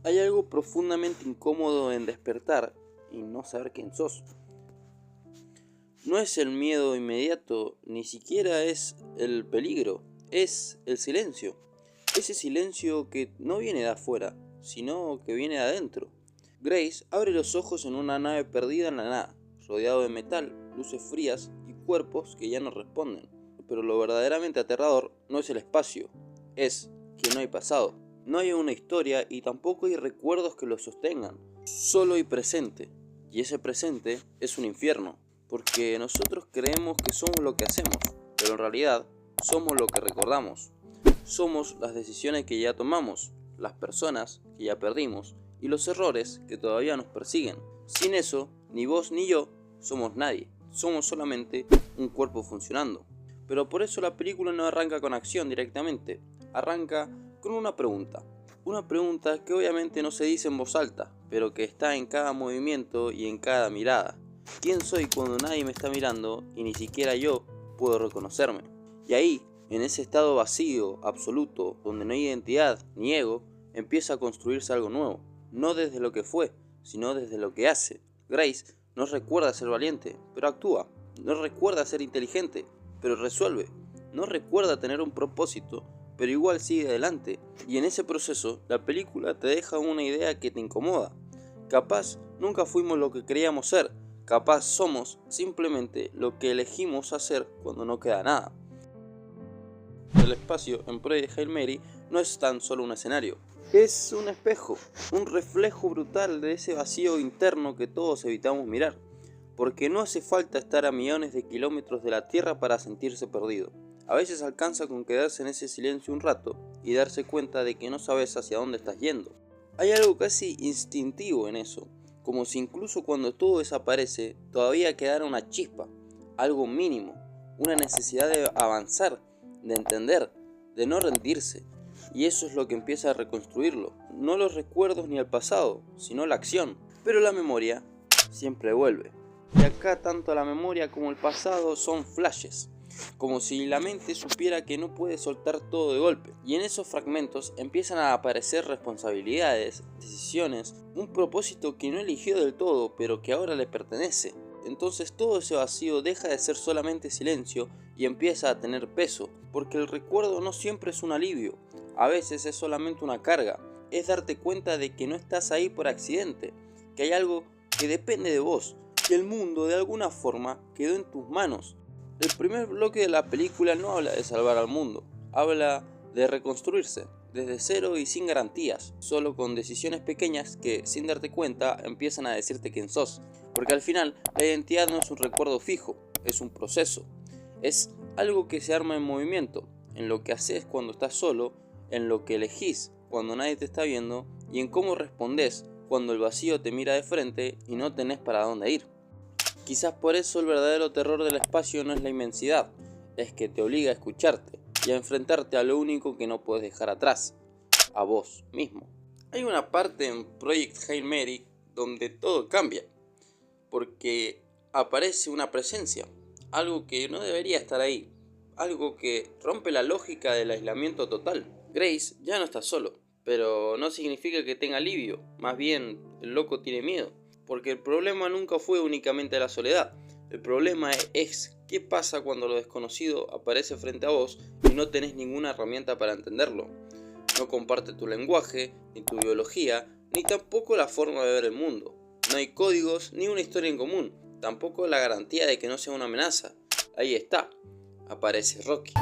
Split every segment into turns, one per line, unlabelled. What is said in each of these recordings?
Hay algo profundamente incómodo en despertar y no saber quién sos. No es el miedo inmediato, ni siquiera es el peligro, es el silencio. Ese silencio que no viene de afuera, sino que viene de adentro. Grace abre los ojos en una nave perdida en la nada, rodeado de metal, luces frías y cuerpos que ya no responden. Pero lo verdaderamente aterrador no es el espacio, es que no hay pasado. No hay una historia y tampoco hay recuerdos que lo sostengan. Solo hay presente, y ese presente es un infierno, porque nosotros creemos que somos lo que hacemos, pero en realidad somos lo que recordamos. Somos las decisiones que ya tomamos, las personas que ya perdimos y los errores que todavía nos persiguen. Sin eso, ni vos ni yo somos nadie, somos solamente un cuerpo funcionando. Pero por eso la película no arranca con acción directamente, arranca con una pregunta. Una pregunta que obviamente no se dice en voz alta, pero que está en cada movimiento y en cada mirada. ¿Quién soy cuando nadie me está mirando y ni siquiera yo puedo reconocerme? Y ahí, en ese estado vacío, absoluto, donde no hay identidad ni ego, empieza a construirse algo nuevo. No desde lo que fue, sino desde lo que hace. Grace no recuerda ser valiente, pero actúa. No recuerda ser inteligente, pero resuelve. No recuerda tener un propósito, pero igual sigue adelante. Y en ese proceso, la película te deja una idea que te incomoda. Capaz nunca fuimos lo que creíamos ser. Capaz somos simplemente lo que elegimos hacer cuando no queda nada. El espacio en Project Hail Mary no es tan solo un escenario. Es un espejo, un reflejo brutal de ese vacío interno que todos evitamos mirar. Porque no hace falta estar a millones de kilómetros de la Tierra para sentirse perdido. A veces alcanza con quedarse en ese silencio un rato y darse cuenta de que no sabes hacia dónde estás yendo. Hay algo casi instintivo en eso, como si incluso cuando todo desaparece todavía quedara una chispa, algo mínimo, una necesidad de avanzar, de entender, de no rendirse. Y eso es lo que empieza a reconstruirlo, no los recuerdos ni el pasado, sino la acción. Pero la memoria siempre vuelve. Y acá tanto la memoria como el pasado son flashes, como si la mente supiera que no puede soltar todo de golpe. Y en esos fragmentos empiezan a aparecer responsabilidades, decisiones, un propósito que no eligió del todo, pero que ahora le pertenece. Entonces todo ese vacío deja de ser solamente silencio y empieza a tener peso, porque el recuerdo no siempre es un alivio, a veces es solamente una carga, es darte cuenta de que no estás ahí por accidente, que hay algo que depende de vos, que el mundo de alguna forma quedó en tus manos. El primer bloque de la película no habla de salvar al mundo, habla de reconstruirse, desde cero y sin garantías, solo con decisiones pequeñas que, sin darte cuenta, empiezan a decirte quién sos. Porque al final, la identidad no es un recuerdo fijo, es un proceso. Es algo que se arma en movimiento, en lo que haces cuando estás solo, en lo que elegís cuando nadie te está viendo y en cómo respondes cuando el vacío te mira de frente y no tenés para dónde ir. Quizás por eso el verdadero terror del espacio no es la inmensidad, es que te obliga a escucharte y a enfrentarte a lo único que no puedes dejar atrás, a vos mismo. Hay una parte en Project Hail Mary donde todo cambia, porque aparece una presencia, algo que no debería estar ahí, algo que rompe la lógica del aislamiento total. Grace ya no está solo, pero no significa que tenga alivio, más bien el loco tiene miedo. Porque el problema nunca fue únicamente la soledad. El problema es qué pasa cuando lo desconocido aparece frente a vos y no tenés ninguna herramienta para entenderlo. No comparte tu lenguaje, ni tu biología, ni tampoco la forma de ver el mundo. No hay códigos ni una historia en común, tampoco la garantía de que no sea una amenaza. Ahí está, aparece Rocky.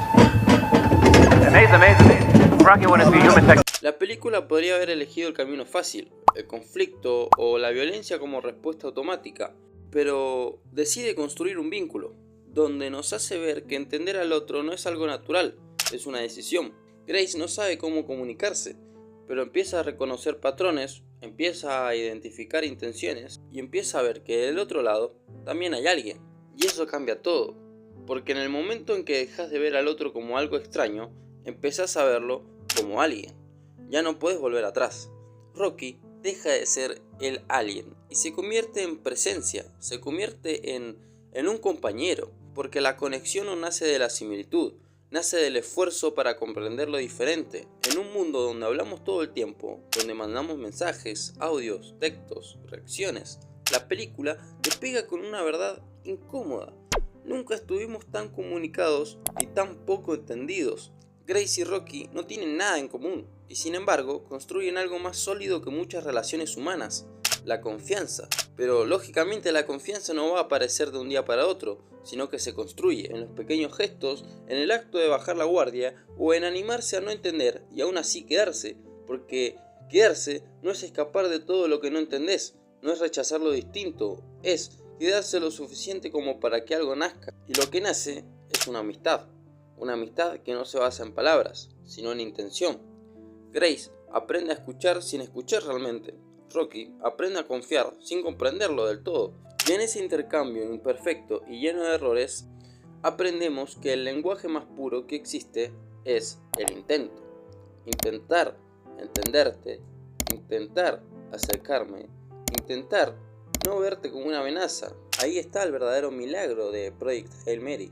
La película podría haber elegido el camino fácil, el conflicto o la violencia como respuesta automática, pero decide construir un vínculo, donde nos hace ver que entender al otro no es algo natural, es una decisión. Grace no sabe cómo comunicarse, pero empieza a reconocer patrones, empieza a identificar intenciones y empieza a ver que del otro lado también hay alguien. Y eso cambia todo, porque en el momento en que dejas de ver al otro como algo extraño, empezás a verlo como alguien. Ya no puedes volver atrás. Rocky deja de ser el alien y se convierte en presencia, se convierte en un compañero, porque la conexión no nace de la similitud, nace del esfuerzo para comprender lo diferente. En un mundo donde hablamos todo el tiempo, donde mandamos mensajes, audios, textos, reacciones, la película te pega con una verdad incómoda. Nunca estuvimos tan comunicados y tan poco entendidos. Grace y Rocky no tienen nada en común, y sin embargo construyen algo más sólido que muchas relaciones humanas: la confianza. Pero lógicamente la confianza no va a aparecer de un día para otro, sino que se construye en los pequeños gestos, en el acto de bajar la guardia o en animarse a no entender y aún así quedarse, porque quedarse no es escapar de todo lo que no entendés, no es rechazar lo distinto, es quedarse lo suficiente como para que algo nazca. Y lo que nace es una amistad que no se basa en palabras, sino en intención. Grace aprende a escuchar sin escuchar realmente. Rocky aprende a confiar sin comprenderlo del todo. Y en ese intercambio imperfecto y lleno de errores, aprendemos que el lenguaje más puro que existe es el intento. Intentar entenderte, intentar acercarme, intentar no verte como una amenaza. Ahí está el verdadero milagro de Project Hail Mary.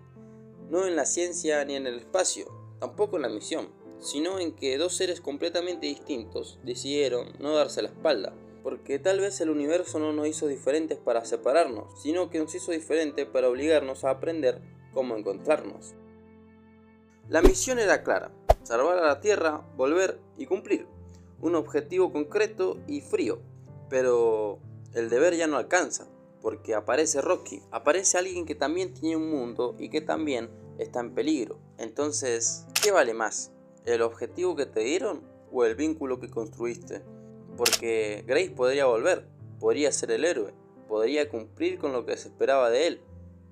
No en la ciencia ni en el espacio, tampoco en la misión, sino en que dos seres completamente distintos decidieron no darse la espalda. Porque tal vez el universo no nos hizo diferentes para separarnos, sino que nos hizo diferentes para obligarnos a aprender cómo encontrarnos. La misión era clara: salvar a la Tierra, volver y cumplir. Un objetivo concreto y frío. Pero el deber ya no alcanza, porque aparece Rocky, aparece alguien que también tiene un mundo y que también está en peligro. Entonces, ¿qué vale más? ¿El objetivo que te dieron o el vínculo que construiste? Porque Grace podría volver, podría ser el héroe, podría cumplir con lo que se esperaba de él,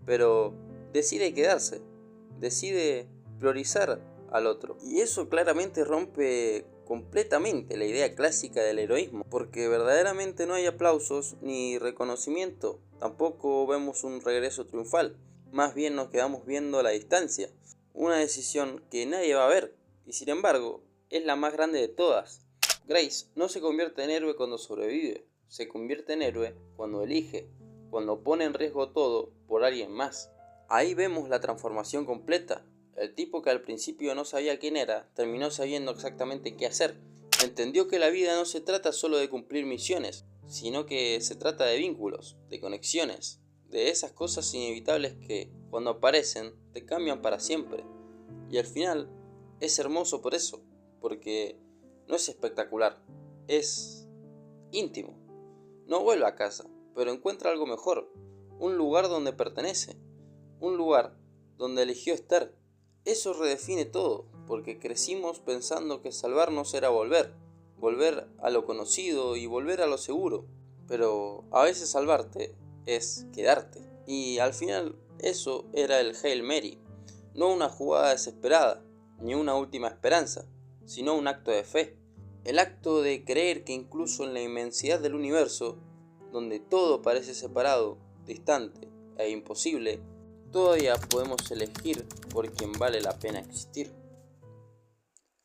pero decide quedarse, decide priorizar al otro. Y eso claramente rompe completamente la idea clásica del heroísmo, porque verdaderamente no hay aplausos ni reconocimiento, tampoco vemos un regreso triunfal, más bien nos quedamos viendo a la distancia, una decisión que nadie va a ver, y sin embargo es la más grande de todas. Grace no se convierte en héroe cuando sobrevive, se convierte en héroe cuando elige, cuando pone en riesgo todo por alguien más. Ahí vemos la transformación completa. El tipo que al principio no sabía quién era, terminó sabiendo exactamente qué hacer. Entendió que la vida no se trata solo de cumplir misiones, sino que se trata de vínculos, de conexiones, de esas cosas inevitables que, cuando aparecen, te cambian para siempre. Y al final, es hermoso por eso, porque no es espectacular, es íntimo. No vuelve a casa, pero encuentra algo mejor, un lugar donde pertenece, un lugar donde eligió estar. Eso redefine todo, porque crecimos pensando que salvarnos era volver, volver a lo conocido y volver a lo seguro. Pero a veces salvarte es quedarte. Y al final eso era el Hail Mary, no una jugada desesperada, ni una última esperanza, sino un acto de fe. El acto de creer que incluso en la inmensidad del universo, donde todo parece separado, distante e imposible, todavía podemos elegir por quien vale la pena existir.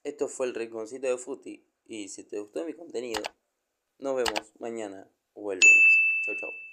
Esto fue el Rinconcito de Futi, y si te gustó mi contenido, nos vemos mañana o el lunes. Chau chau.